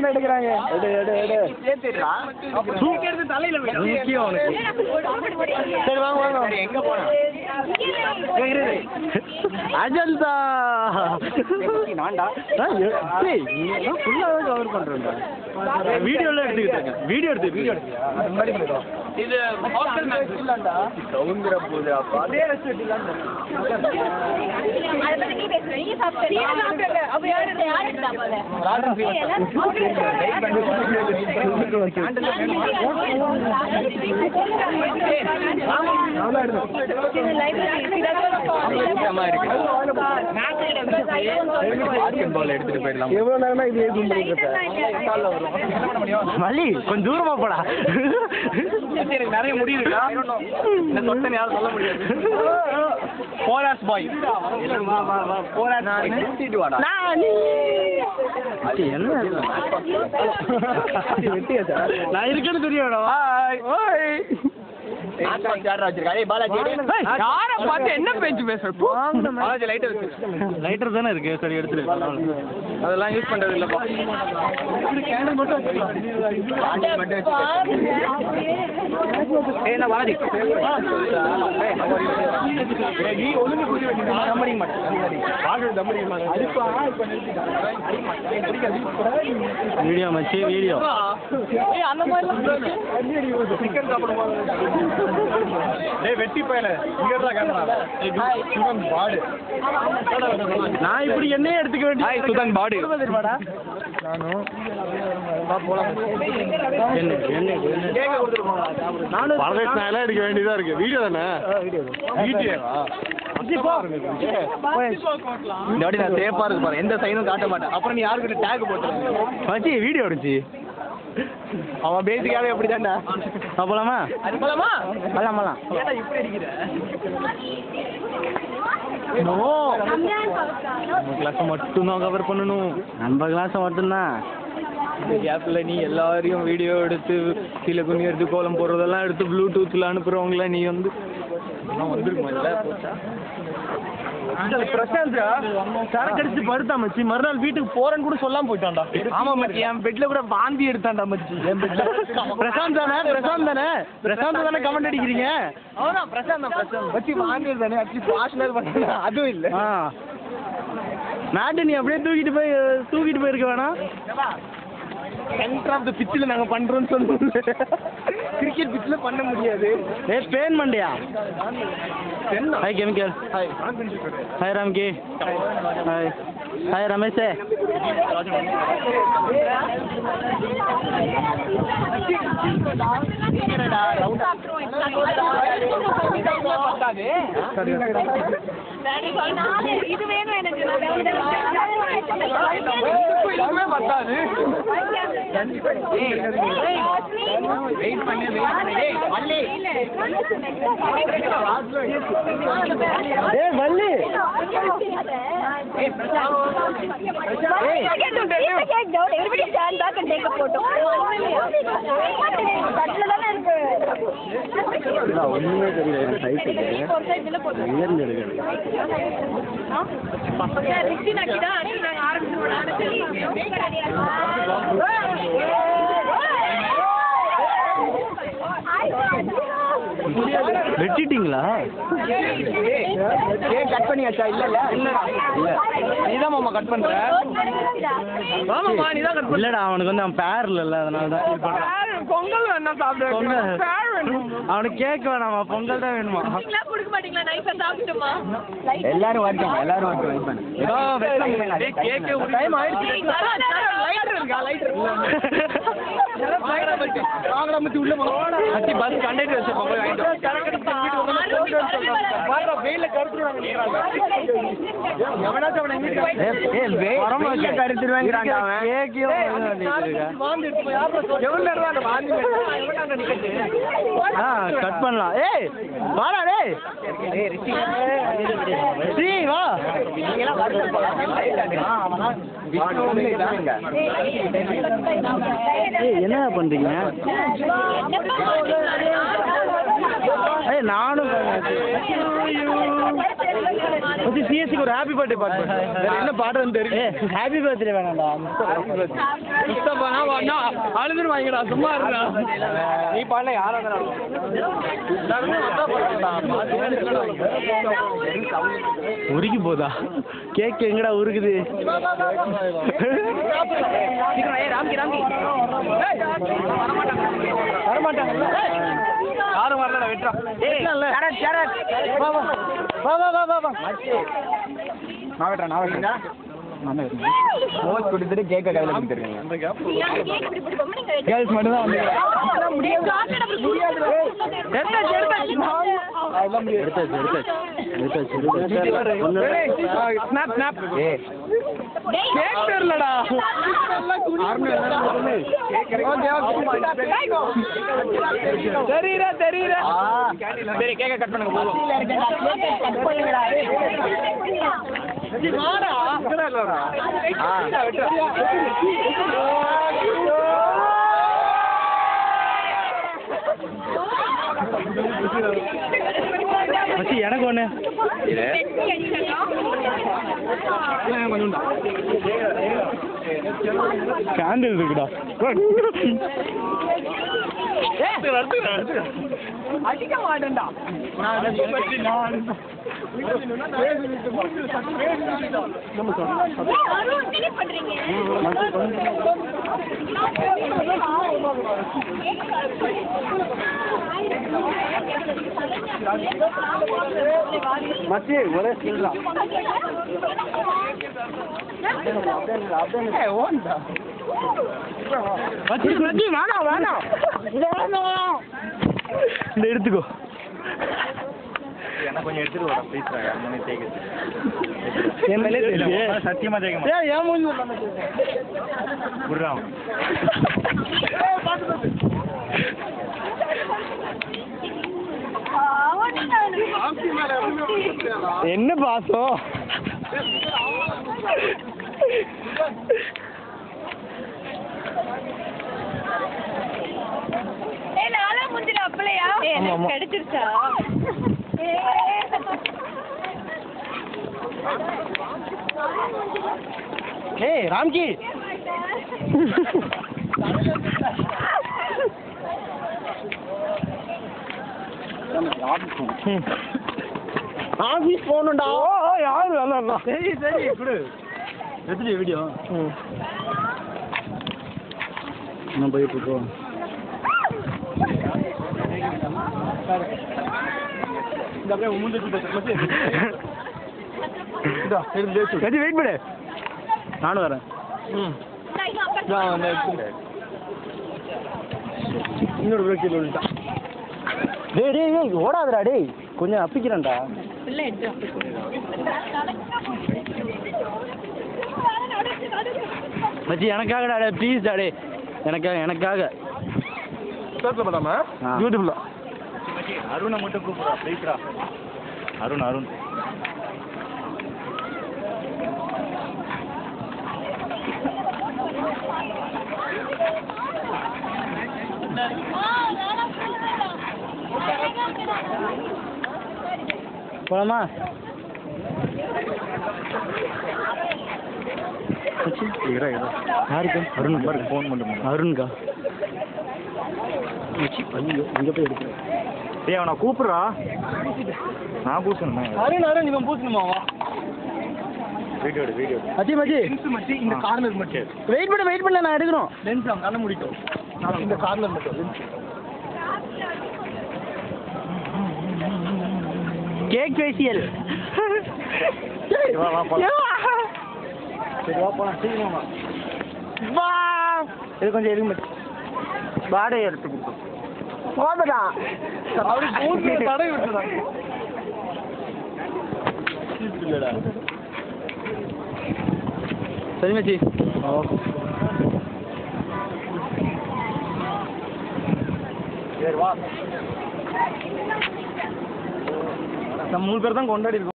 எடுக்கிறாங்க சரி வாங்க வாங்க எங்க போன அஜந்தா ஃபுல்லாக கவர் பண்ணுறேன்டா வீடியோலாம் எடுத்துக்கிட்டாங்க வீடியோ எடுத்து இது ஹாஸ்டல் மேட்ச் இல்லடா கவுங்கற போகுது அப்ப அதே ரெஸ்ட் இல்லடா அத பத்தி நீ பேசுற நீ சாப்பிடுங்க அப்ப யார் எடுத்தா போல ராடன் எடுத்துட்டு போயிடலாம் எவ்வளவு நேரமா இது ஜூம் பண்ணிட்டு இருக்க வலி கொஞ்சம் தூரமா போடா எனக்கு நிறைய முடியுதுடா இந்த சொட்டை யாரும் சொல்ல முடியாது போராஸ் பாய் போராஸ் பாய் கூட்டிட்டு வாடா என்ன நான் இருக்கேன்னு தெரியும்டா ஓய் என்ன பேச்சு பேசுற லைட்டர் தானே இருக்கு சரி எடுத்துரு அதெல்லாம் யூஸ் பண்றது இல்லப்பா வீடியோ மச்சி வீடியோ அந்த மாதிரி சிக்கன் சாப்பிடும்போது வெட்டி போயல நான் இப்படி என்னையே எடுத்துக்க வேண்டிய சுதன் பாடு நானும் எடுக்க வேண்டியதா இருக்கு வீடியோ தானே நான் சேஃபா இருக்கு பாரு எந்த சைனும் காட்ட மாட்டேன் அப்புறம் நீ யாருக்கிட்ட டேக் போட்டு வீடியோ எடுச்சு அவன் பேசிக்காவே அப்படிதான்டா போலாமா போலாமா போலாம் கிளாஸ் மட்டும்தான் கவர் பண்ணணும் நம்ம கிளாஸ் மட்டும்தான் இந்த கேப்ல நீ எல்லாரையும் வீடியோ எடுத்து கீழே குனி எடுத்து கோலம் போடுறதெல்லாம் எடுத்து ப்ளூடூத்ல அனுப்புறவங்கள நீ வந்து வந்துருக்குமா இல்ல பிரசாந்த் சரக்கு அடிச்சு படுத்தா மச்சி மறுநாள் வீட்டுக்கு போறேன்னு கூட சொல்லாம போயிட்டான்டா ஆமா மச்சி என் பெட்ல கூட வாந்தி எடுத்தான்டா மச்சி என் பெட்ல பிரசாந்த் தானே கமெண்ட் அடிக்கிறீங்க அவனா பிரசாந்த் மச்சி வாந்தி தானே அடிச்சு பாஷனர் பண்ண அதுவும் இல்ல மேட்டு நீ அப்படியே தூக்கிட்டு போயிருக்க வேணாம் சென்டர் ஆஃப் த பிச்சில் நாங்கள் பண்ணுறோன்னு சொல்லுவோம் கிரிக்கெட் பிச்சில் பண்ண முடியாது Spain Mandya hi chemical hi Ramki hi Ramesh இது வேணும் எனக்கு பத்தாது வெயிட் பண்ணி வள்ளி ஒண்ணுமே தெரியல வெட்டிட்டீங்களா கட் பண்ணியாச்சா இல்ல நீதான் மாமா கட் பண்ற மாமா நீதான் கட் பண்ண இல்லடா அவனுக்கு வந்து அவன் பேர் இல்ல அதனால தான் பொங்கல் வேணா சாப்பிடுங்க அவனுக்கு கேக் வேணாமா பொங்கல் தான் வேணுமா கொடுக்க மாட்டீங்களா நைஸா சாப்பிட்டுமா எல்லாரும் வரட்டும் வெயிட் பண்ணு கேக் டைம் ஆயிடுச்சு லைட்டர் இருக்கா லைட்டர் உள்ள பஸ் கண்டக்டர் கட் பண்ணலாம் ஏய் வாடா டேய் வா என்ன பண்றீங்க நானும் சிஎஸ்சிக்கு ஒரு ஹாப்பி பர்த்டே பாட்டு என்ன பாட்டுன்னு தெரியும். ஹாப்பி பர்த்டே வேணாம்டா. முஸ்தபானா வாடா அழுதுன்னு வாங்கிடா சும்மா இருடா. நீ பாடல யாரா உருகி போதா கேக் எங்கடா உருகுது. வரமாட்டாங்க யாரும் வரல வெட்டா. நான் வெட்டுறேன் மோஸ்ட் கொடுத்துட்டு கேக்க கையில் கொடுத்துருக்கேன். கேர்ள்ஸ் மட்டும் தான் வந்து தெரியுற சரி கேக்க கட் பண்ணுங்க போதும். எனக்கு ஒண்ணு கேண்டில் இருக்குடா. அடிக்க மாட்டேன்டா. மச்சி ஒரே சொல்றா எடுத்துக்கோ. என்ன கொஞ்சம் எடுத்துட்டு வர ப்ளீஸ். சத்தியமா தேய்க்க என்ன பாசம். கிடைச்சிருச்சா? ஏய் ராம்கி ஆபீஸ் போகணும்டா. யாரு வேலை? சரி சரி கொடு. எப்படி வீடியோ நான் போயிட்டு இருக்கோம். வெயிட் பண்ணு நானும் வரேன். இன்னொரு பிரேக் விட்டான். டேய் டேய் டேய் ஓடாதடா டேய் கொஞ்சம் அப்பிக்கிறேன்டா. மச்சி எனக்காகடா டே ப்ளீஸ் டா டே எனக்காக போடாமா யூடியூப்ல அருணை மட்டும் கூப்பிடுறா ப்ளீஸ்ரா. அருண் போலாமா? யாருக்கு? அருண் ஃபோன் பண்ணுங்க. அருண்கா இங்கே போய் எடுக்கிறேன். ஏய் அவனை கூப்பிட்றா. நான் பூசணுமா? அருண் இவன் பூசணுமாவா? வீடியோ மச்சி இந்த கார்னர் மட்டும் வெயிட் பண்ண நான் எடுக்கணும். லென்ஸ் அவன் கண்ண முடிக்கும். இந்த கார்னர் மட்டும் கேக் ஃபேஷியல். சரி வா போலாம் சீக்கிரமா வா. இது கொஞ்சம் எதுக்கு மச்சி வாடகை எடுத்து கொடுத்தோம். போதடா அப்படி தடை விட்டுடா. இல்லடா சரி மச்சி. சரி வா. நம்ம 3 பேர் தான் கொண்டாடி இருக்கோம்.